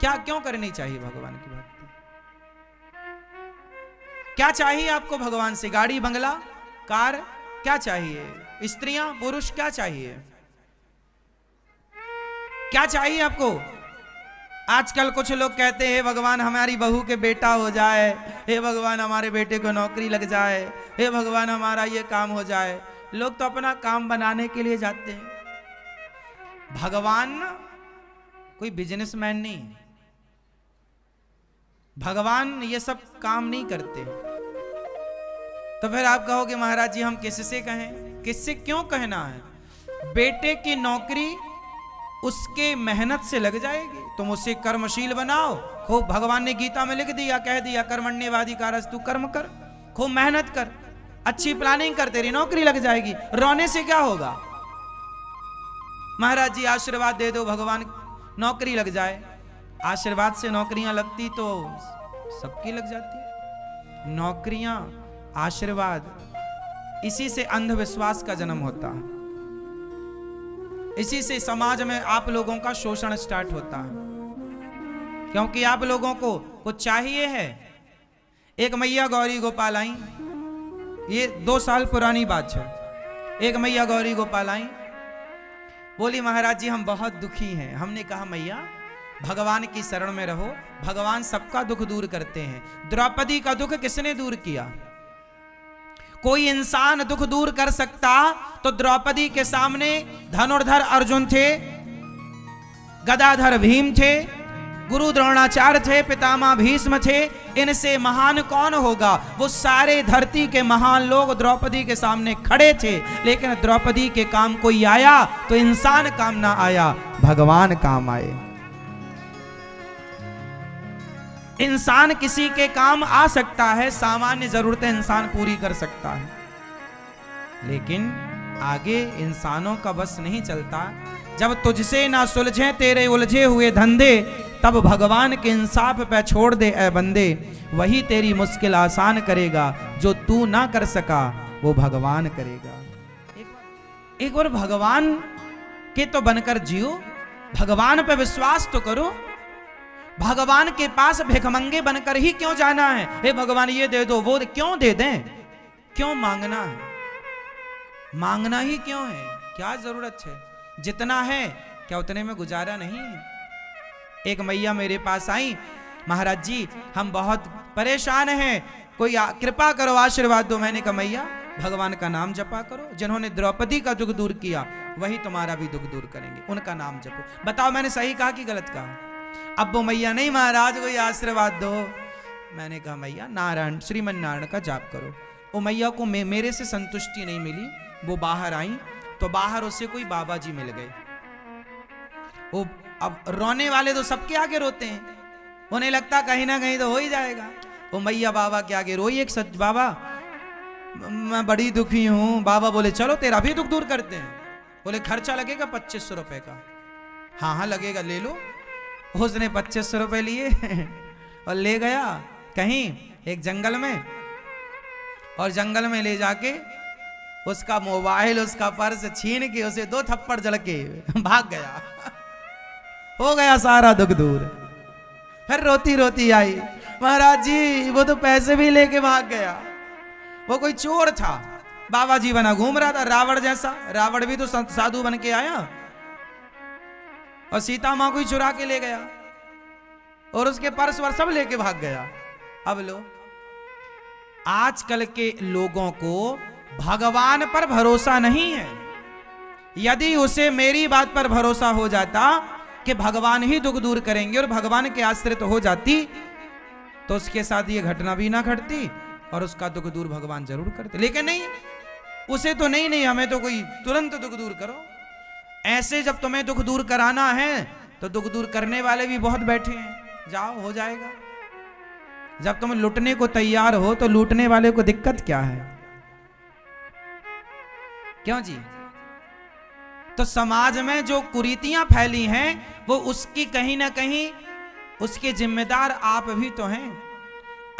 क्या क्यों करनी चाहिए भगवान की भक्ति? क्या चाहिए आपको भगवान से? गाड़ी, बंगला, कार? क्या चाहिए? स्त्रियां, पुरुष? क्या चाहिए? क्या चाहिए आपको? आजकल कुछ लोग कहते हैं भगवान हमारी बहू के बेटा हो जाए, हे भगवान हमारे बेटे को नौकरी लग जाए, हे भगवान हमारा ये काम हो जाए। लोग तो अपना काम बनाने के लिए जाते हैं। भगवान कोई बिजनेसमैन नहीं है। भगवान ये सब काम नहीं करते। तो फिर आप कहोगे महाराज जी हम किससे कहें? किससे क्यों कहना है? बेटे की नौकरी उसके मेहनत से लग जाएगी, तुम उसे कर्मशील बनाओ खूब। भगवान ने गीता में लिख दिया, कह दिया कर्मण्येवाधिकारस्तु, कर्म कर, खूब मेहनत कर, अच्छी प्लानिंग कर, तेरी नौकरी लग जाएगी। रोने से क्या होगा? महाराज जी आशीर्वाद दे दो भगवान नौकरी लग जाए। आशीर्वाद से नौकरियां लगती तो सबकी लग जाती। नौकरियां, आशीर्वाद, इसी से अंधविश्वास का जन्म होता है। इसी से समाज में आप लोगों का शोषण स्टार्ट होता है, क्योंकि आप लोगों को कुछ चाहिए है। एक मैया गौरी गोपाल आई, ये 2 साल पुरानी बात है। एक मैया गौरी गोपाल आई, बोली महाराज जी हम बहुत दुखी हैं। हमने कहा मैया भगवान की शरण में रहो, भगवान सबका दुख दूर करते हैं। द्रौपदी का दुख किसने दूर किया? कोई इंसान दुख दूर कर सकता तो द्रौपदी के सामने धनुर्धर अर्जुन थे, गदाधर भीम थे, गुरु द्रोणाचार्य थे, पितामह भीष्म थे। इनसे महान कौन होगा? वो सारे धरती के महान लोग द्रौपदी के सामने खड़े थे, लेकिन द्रौपदी के काम कोई आया तो इंसान काम ना आया, भगवान काम आए। इंसान किसी के काम आ सकता है, सामान्य जरूरतें इंसान पूरी कर सकता है, लेकिन आगे इंसानों का बस नहीं चलता। जब तुझसे ना सुलझे तेरे उलझे हुए धंधे, तब भगवान के इंसाफ पे छोड़ दे ए बंदे। वही तेरी मुश्किल आसान करेगा, जो तू ना कर सका वो भगवान करेगा। एक बार भगवान के तो बनकर जियो, भगवान पे विश्वास तो करो। भगवान के पास भिखमंगे बनकर ही क्यों जाना है? हे भगवान ये दे दो, वो क्यों दे दें? क्यों मांगना है? मांगना ही क्यों है? क्या जरूरत है? जितना है क्या उतने में गुजारा नहीं है? एक मैया मेरे पास आई, महाराज जी हम बहुत परेशान हैं, कोई कृपा करो, आशीर्वाद दो। मैंने कहा मैया भगवान का नाम जपा करो, जिन्होंने द्रौपदी का दुख दूर किया वही तुम्हारा भी दुख दूर करेंगे, उनका नाम जपो। बताओ मैंने सही कहा कि गलत कहा? अब वो मैया नहीं महाराज कोई आशीर्वाद दो। मैंने कहा मैया नारायण, श्रीमन नारायण का जाप करो। वो मैया को मेरे से संतुष्टि नहीं मिली, वो बाहर आई तो बाहर उससे कोई बाबा जी मिल गए। वो अब रोने वाले तो सबके आगे रोते हैं, उन्हें लगता कहीं ना कहीं तो हो ही जाएगा। वो मैया बाबा के आगे रोई, एक सच बाबा मैं बड़ी दुखी हूं। बाबा बोले चलो तेरा भी दुख दूर करते हैं। बोले खर्चा लगेगा 2500 रुपए का। हाँ हाँ लगेगा, ले लो। उसने 2500 रुपए लिए और ले गया कहीं एक जंगल में, और जंगल में ले जाके उसका मोबाइल, उसका पर्स छीन के उसे 2 थप्पड़ जड़ के भाग गया। हो गया सारा दुख दूर। फिर रोती रोती आई, महाराज जी वो तो पैसे भी लेके भाग गया, वो कोई चोर था, बाबा जी बना घूम रहा था रावण जैसा। रावण भी तो साधु बन के आया, और सीता मां को ही चुरा के ले गया, और उसके पर्स वर सब लेके भाग गया। अब लो, आजकल के लोगों को भगवान पर भरोसा नहीं है। यदि उसे मेरी बात पर भरोसा हो जाता कि भगवान ही दुख दूर करेंगे और भगवान के आश्रित हो जाती, तो उसके साथ ये घटना भी ना घटती और उसका दुख दूर भगवान जरूर करते। लेकिन नहीं, उसे तो नहीं, हमें तो कोई तुरंत दुख दूर करो। ऐसे जब तुम्हें दुख दूर कराना है तो दुख दूर करने वाले भी बहुत बैठे हैं, जाओ हो जाएगा। जब तुम लुटने को तैयार हो तो लूटने वाले को दिक्कत क्या है? क्यों जी? तो समाज में जो कुरीतियां फैली हैं वो उसकी कहीं ना कहीं उसके जिम्मेदार आप भी तो हैं।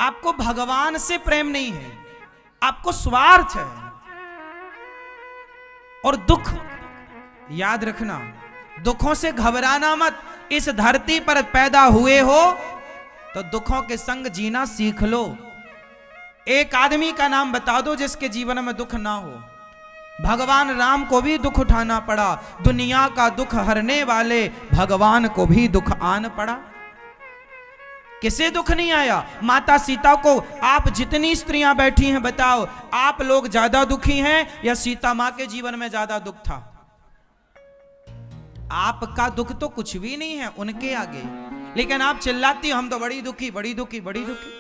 आपको भगवान से प्रेम नहीं है, आपको स्वार्थ है। और दुख याद रखना, दुखों से घबराना मत। इस धरती पर पैदा हुए हो तो दुखों के संग जीना सीख लो। एक आदमी का नाम बता दो जिसके जीवन में दुख ना हो। भगवान राम को भी दुख उठाना पड़ा, दुनिया का दुख हरने वाले भगवान को भी दुख आन पड़ा। किसे दुख नहीं आया? माता सीता को। आप जितनी स्त्रियां बैठी हैं बताओ, आप लोग ज्यादा दुखी हैं या सीता मां के जीवन में ज्यादा दुख था? आपका दुख तो कुछ भी नहीं है उनके आगे, लेकिन आप चिल्लाती हम तो बड़ी दुखी, बड़ी दुखी, बड़ी दुखी।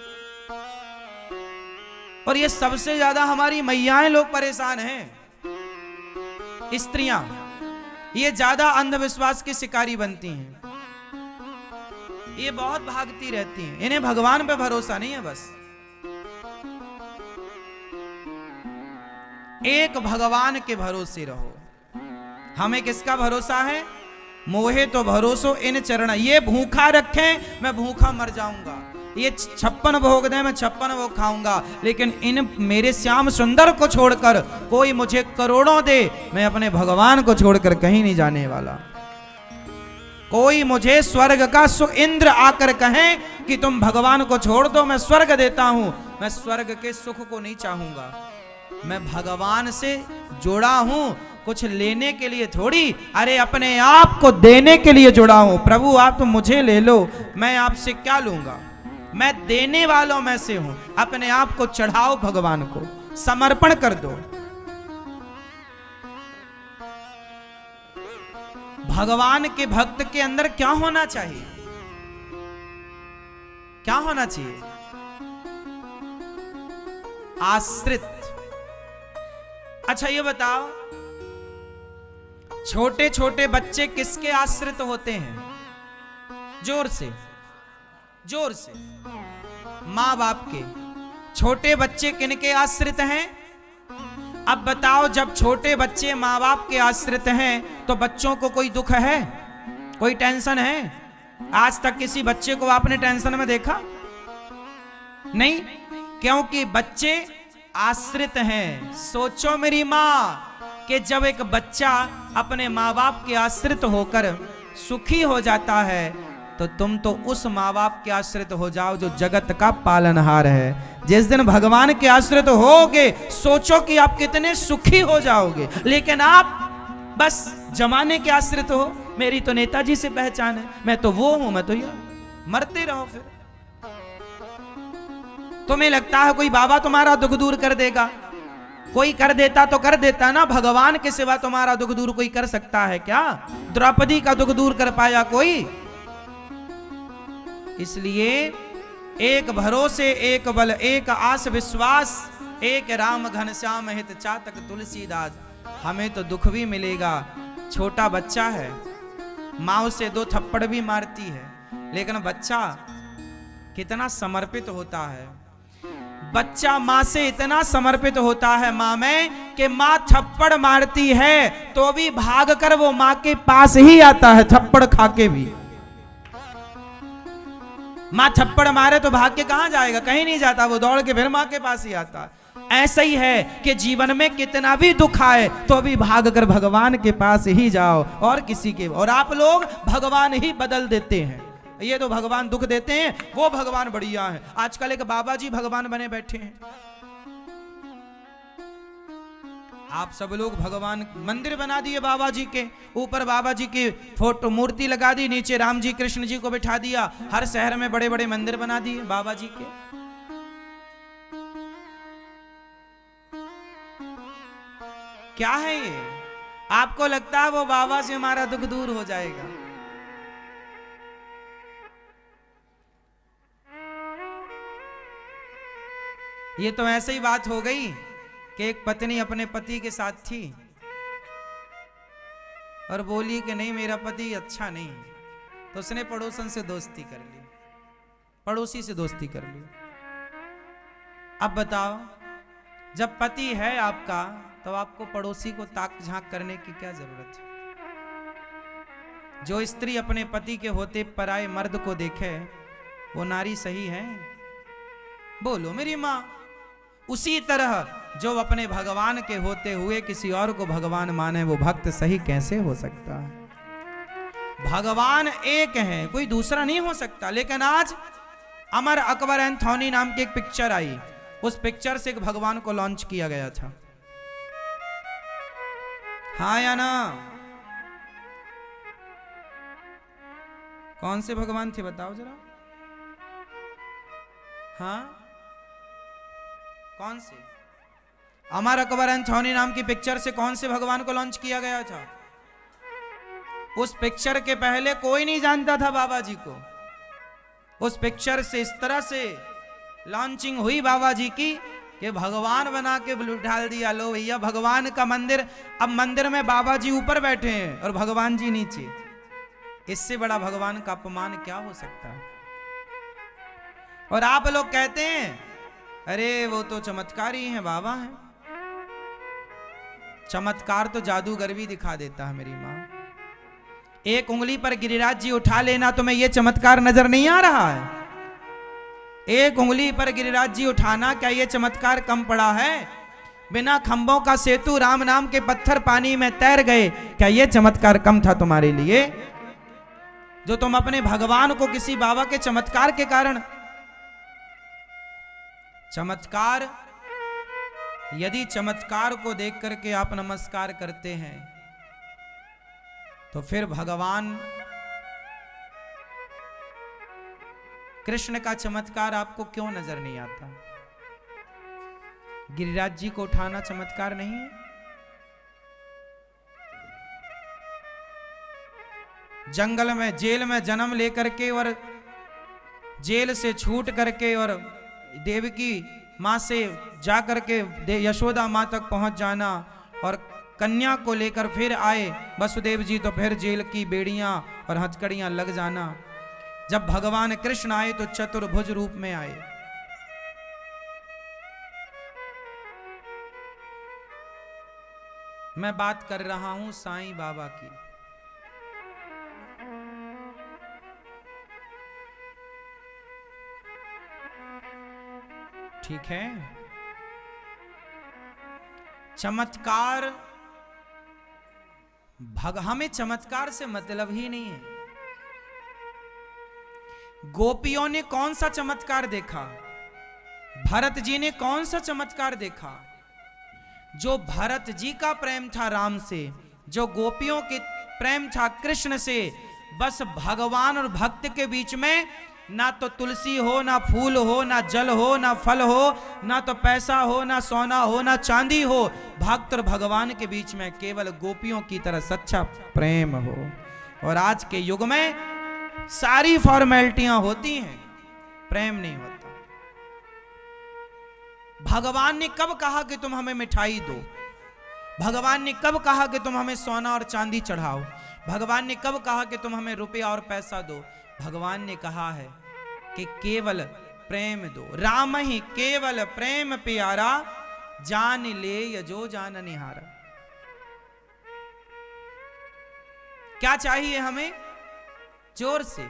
और ये सबसे ज्यादा हमारी मैयाएं लोग परेशान हैं, स्त्रियां। ये ज्यादा अंधविश्वास की शिकारी बनती हैं, ये बहुत भागती रहती हैं, इन्हें भगवान पे भरोसा नहीं है। बस एक भगवान के भरोसे रहो। हमें किसका भरोसा है? मोहे तो भरोसो इन चरण। ये भूखा रखें मैं भूखा मर जाऊंगा, ये 56 भोग दें मैं 56 भोग खाऊंगा, लेकिन इन मेरे श्याम सुंदर को छोड़कर कोई मुझे करोड़ों दे, मैं अपने भगवान को छोड़कर कहीं नहीं जाने वाला। कोई मुझे स्वर्ग का इंद्र आकर कहें कि तुम भगवान को छोड़ दो, मैं स्वर्ग देता हूं, मैं स्वर्ग के सुख को नहीं चाहूंगा। मैं भगवान से जुड़ा हूं, कुछ लेने के लिए थोड़ी, अरे अपने आप को देने के लिए जुड़ा हूं। प्रभु आप तो मुझे ले लो, मैं आपसे क्या लूंगा? मैं देने वालों में से हूं। अपने आप को चढ़ाओ, भगवान को समर्पण कर दो। भगवान के भक्त के अंदर क्या होना चाहिए? क्या होना चाहिए? आश्रित। अच्छा ये बताओ, छोटे छोटे बच्चे किसके आश्रित होते हैं? जोर से, जोर से। मां बाप के। छोटे बच्चे किनके आश्रित हैं? अब बताओ, जब छोटे बच्चे माँ बाप के आश्रित हैं तो बच्चों को कोई दुख है, कोई टेंशन है? आज तक किसी बच्चे को आपने टेंशन में देखा? नहीं, क्योंकि बच्चे आश्रित हैं। सोचो मेरी माँ कि जब एक बच्चा अपने माँ बाप के आश्रित होकर सुखी हो जाता है तो तुम तो उस माँ बाप के आश्रित हो जाओ जो जगत का पालनहार है। जिस दिन भगवान के आश्रित होगे, सोचो कि आप कितने सुखी हो जाओगे। लेकिन आप बस जमाने के आश्रित हो, मेरी तो नेताजी से पहचान है, मैं तो वो हूं, मैं तो ये। मरते रहो फिर। तुम्हें लगता है कोई बाबा तुम्हारा दुख दूर कर देगा? कोई कर देता तो कर देता ना, भगवान के सिवा तुम्हारा दुख दूर कोई कर सकता है क्या? द्रौपदी का दुख दूर कर पाया कोई? इसलिए एक भरोसे, एक बल, एक आस विश्वास, एक राम घनश्याम हित चातक तुलसीदास। हमें तो दुख भी मिलेगा। छोटा बच्चा है, माँ उसे 2 थप्पड़ भी मारती है, लेकिन बच्चा कितना समर्पित होता है। बच्चा माँ से इतना समर्पित होता है माँ में कि माँ थप्पड़ मारती है तो भी भागकर वो माँ के पास ही आता है, थप्पड़ खाके भी। माँ थप्पड़ मारे तो भाग के कहां जाएगा? कहीं नहीं जाता, वो दौड़ के फिर माँ के पास ही आता। ऐसा ही है कि जीवन में कितना भी दुख आए तो भी भागकर भगवान के पास ही जाओ, और किसी के। और आप लोग भगवान ही बदल देते हैं। ये तो भगवान दुख देते हैं, वो भगवान बढ़िया है। आजकल एक बाबा जी भगवान बने बैठे हैं। आप सब लोग भगवान मंदिर बना दिए बाबा जी के, ऊपर बाबा जी की फोटो मूर्ति लगा दी, नीचे राम जी कृष्ण जी को बिठा दिया। हर शहर में बड़े बड़े मंदिर बना दिए बाबा जी के। क्या है ये? आपको लगता है वो बाबा से हमारा दुख दूर हो जाएगा? ये तो ऐसे ही बात हो गई कि एक पत्नी अपने पति के साथ थी और बोली कि नहीं मेरा पति अच्छा नहीं, तो उसने पड़ोसन से दोस्ती कर ली, पड़ोसी से दोस्ती कर ली। अब बताओ, जब पति है आपका तो आपको पड़ोसी को ताक झांक करने की क्या जरूरत है? जो स्त्री अपने पति के होते पराये मर्द को देखे वो नारी सही है? बोलो मेरी माँ। उसी तरह जो अपने भगवान के होते हुए किसी और को भगवान माने वो भक्त सही कैसे हो सकता है? भगवान एक है, कोई दूसरा नहीं हो सकता। लेकिन आज अमर अकबर एंथोनी नाम की एक पिक्चर आई, उस पिक्चर से एक भगवान को लॉन्च किया गया था। हाँ या ना? कौन से भगवान थे बताओ जरा। हाँ कौन से? अमर अकबर एंथोनी नाम की पिक्चर से कौन से भगवान को लॉन्च किया गया था? उस पिक्चर के पहले कोई नहीं जानता था बाबा जी को। उस पिक्चर से इस तरह से लॉन्चिंग हुई बाबा जी की कि भगवान बना के ढाल दिया। लो भैया भगवान का मंदिर, अब मंदिर में बाबा जी ऊपर बैठे हैं और भगवान जी नीचे। इससे बड़ा भगवान का अपमान क्या हो सकता है? और आप लोग कहते हैं अरे वो तो चमत्कारी हैं, बाबा हैं। चमत्कार तो जादूगर भी दिखा देता है मेरी मां। एक उंगली पर गिरिराज जी उठा लेना, तुम्हें यह चमत्कार नजर नहीं आ रहा है? एक उंगली पर गिरिराज जी उठाना, क्या यह चमत्कार कम पड़ा है? बिना खंभों का सेतु राम नाम के पत्थर पानी में तैर गए, क्या यह चमत्कार कम था तुम्हारे लिए? जो तुम अपने भगवान को किसी बाबा के चमत्कार के कारण, चमत्कार, यदि चमत्कार को देख करके आप नमस्कार करते हैं तो फिर भगवान कृष्ण का चमत्कार आपको क्यों नजर नहीं आता? गिरिराज जी को उठाना चमत्कार नहीं है? जंगल में जेल में जन्म लेकर के और जेल से छूट करके और देवकी माँ से जाकर के यशोदा माँ तक पहुंच जाना और कन्या को लेकर फिर आए वसुदेव जी, तो फिर जेल की बेड़ियां और हथकड़ियां लग जाना। जब भगवान कृष्ण आए तो चतुर्भुज रूप में आए। मैं बात कर रहा हूं साईं बाबा की। ठीक है, चमत्कार हमें चमत्कार से मतलब ही नहीं है। गोपियों ने कौन सा चमत्कार देखा? भरत जी ने कौन सा चमत्कार देखा? जो भरत जी का प्रेम था राम से, जो गोपियों के प्रेम था कृष्ण से, बस भगवान और भक्त के बीच में ना तो तुलसी हो, ना फूल हो, ना जल हो, ना फल हो, ना तो पैसा हो, ना सोना हो, ना चांदी हो। भक्त और भगवान के बीच में केवल गोपियों की तरह सच्चा प्रेम हो। और आज के युग में सारी फॉर्मेलिटियां होती हैं, प्रेम नहीं होता। भगवान ने कब कहा कि तुम हमें मिठाई दो? भगवान ने कब कहा कि तुम हमें सोना और चांदी चढ़ाओ? भगवान ने कब कहा कि तुम हमें रुपया और पैसा दो? भगवान ने कहा है कि केवल प्रेम दो। राम ही केवल प्रेम प्यारा, जान ले यजो जान निहारा। क्या चाहिए हमें? जोर से,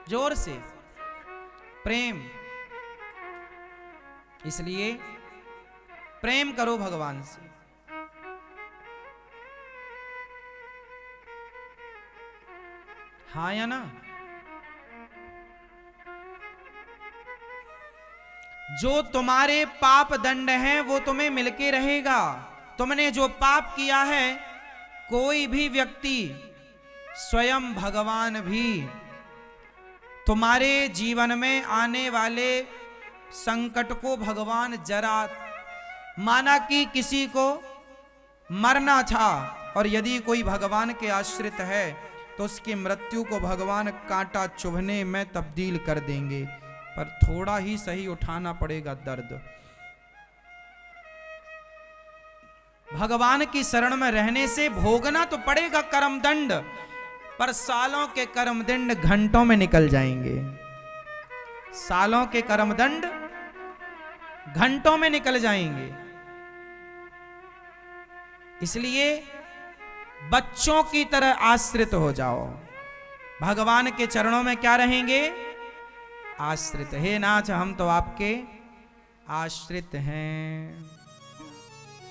जोर से प्रेम। इसलिए प्रेम करो भगवान से। हाँ या ना? जो तुम्हारे पाप दंड हैं वो तुम्हें मिलके रहेगा। तुमने जो पाप किया है, कोई भी व्यक्ति, स्वयं भगवान भी तुम्हारे जीवन में आने वाले संकट को भगवान जरा, माना कि किसी को मरना था और यदि कोई भगवान के आश्रित है तो उसकी मृत्यु को भगवान कांटा चुभने में तब्दील कर देंगे, पर थोड़ा ही सही उठाना पड़ेगा दर्द। भगवान की शरण में रहने से भोगना तो पड़ेगा कर्म दंड, पर सालों के कर्म दंड घंटों में निकल जाएंगे। सालों के कर्म दंड घंटों में निकल जाएंगे। इसलिए बच्चों की तरह आश्रित हो जाओ। भगवान के चरणों में क्या रहेंगे? आश्रित। हे नाथ, हम तो आपके आश्रित हैं।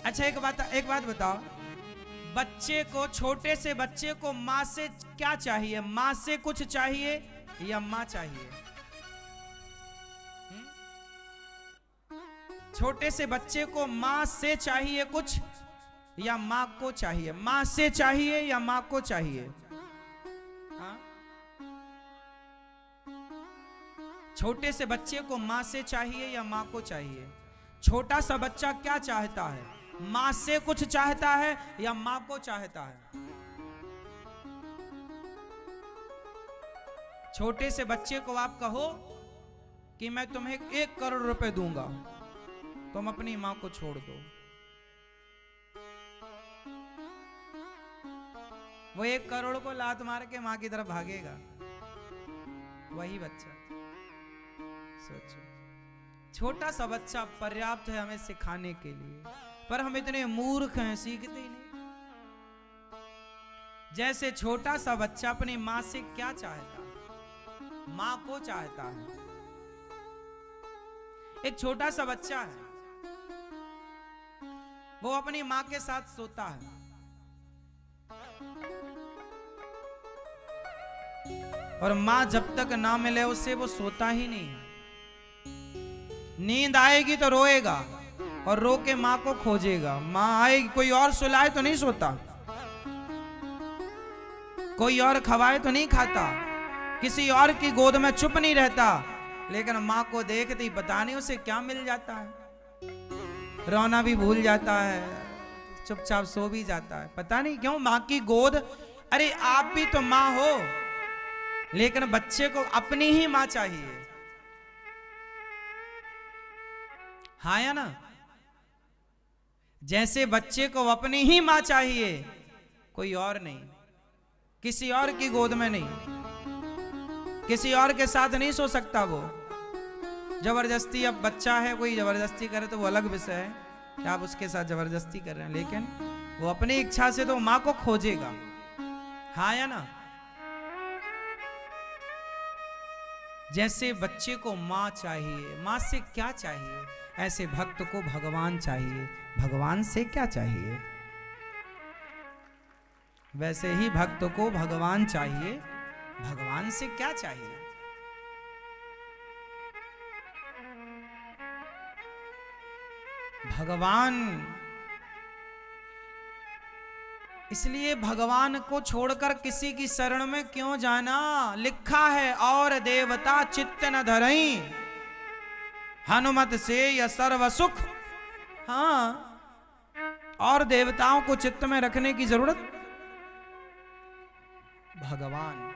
अच्छा एक बात बताओ, बच्चे को, छोटे से बच्चे को माँ से क्या चाहिए? माँ से कुछ चाहिए या माँ चाहिए? छोटे से बच्चे को माँ से चाहिए कुछ या माँ को चाहिए? माँ से चाहिए या माँ को चाहिए? हाँ? छोटे से बच्चे को माँ से चाहिए या माँ को चाहिए? छोटा सा बच्चा क्या चाहता है? माँ से कुछ चाहता है या माँ को चाहता है? छोटे से बच्चे को आप कहो कि मैं तुम्हें 1 करोड़ रुपए दूंगा, तुम अपनी माँ को छोड़ दो, वो 1 करोड़ को लात मार के माँ की तरफ भागेगा। वही बच्चा, सोचो, छोटा सा बच्चा पर्याप्त है हमें सिखाने के लिए, पर हम इतने मूर्ख हैं, सीखते ही नहीं। जैसे छोटा सा बच्चा अपनी माँ से क्या चाहता है? माँ को चाहता है। एक छोटा सा बच्चा है, वो अपनी माँ के साथ सोता है, और माँ जब तक ना मिले उससे वो सोता ही नहीं है। नींद आएगी तो रोएगा और रो के माँ को खोजेगा। माँ आएगी, कोई और सुलाए तो नहीं सोता, कोई और खवाए तो नहीं खाता, किसी और की गोद में चुप नहीं रहता, लेकिन माँ को देखते ही पता नहीं उसे क्या मिल जाता है, रोना भी भूल जाता है, चुपचाप सो भी जाता है। पता नहीं क्यों, माँ की गोद। अरे आप भी तो माँ हो, लेकिन बच्चे को अपनी ही माँ चाहिए, हाँ या ना? जैसे बच्चे को अपनी ही माँ चाहिए, कोई और नहीं, किसी और की गोद में नहीं, किसी और के साथ नहीं सो सकता वो। जबरदस्ती, अब बच्चा है, कोई जबरदस्ती करे तो वो अलग विषय है कि आप उसके साथ जबरदस्ती कर रहे हैं, लेकिन वो अपनी इच्छा से तो माँ को खोजेगा, हाँ या ना? जैसे बच्चे को माँ चाहिए, माँ से क्या चाहिए, ऐसे भक्त को भगवान चाहिए। भगवान से क्या चाहिए? वैसे ही भक्त को भगवान चाहिए। भगवान से क्या चाहिए? भगवान, इसलिए भगवान को छोड़कर किसी की शरण में क्यों जाना? लिखा है, और देवता चित्त न धरई, हनुमत से या सर्व सुख। हाँ, और देवताओं को चित्त में रखने की जरूरत? भगवान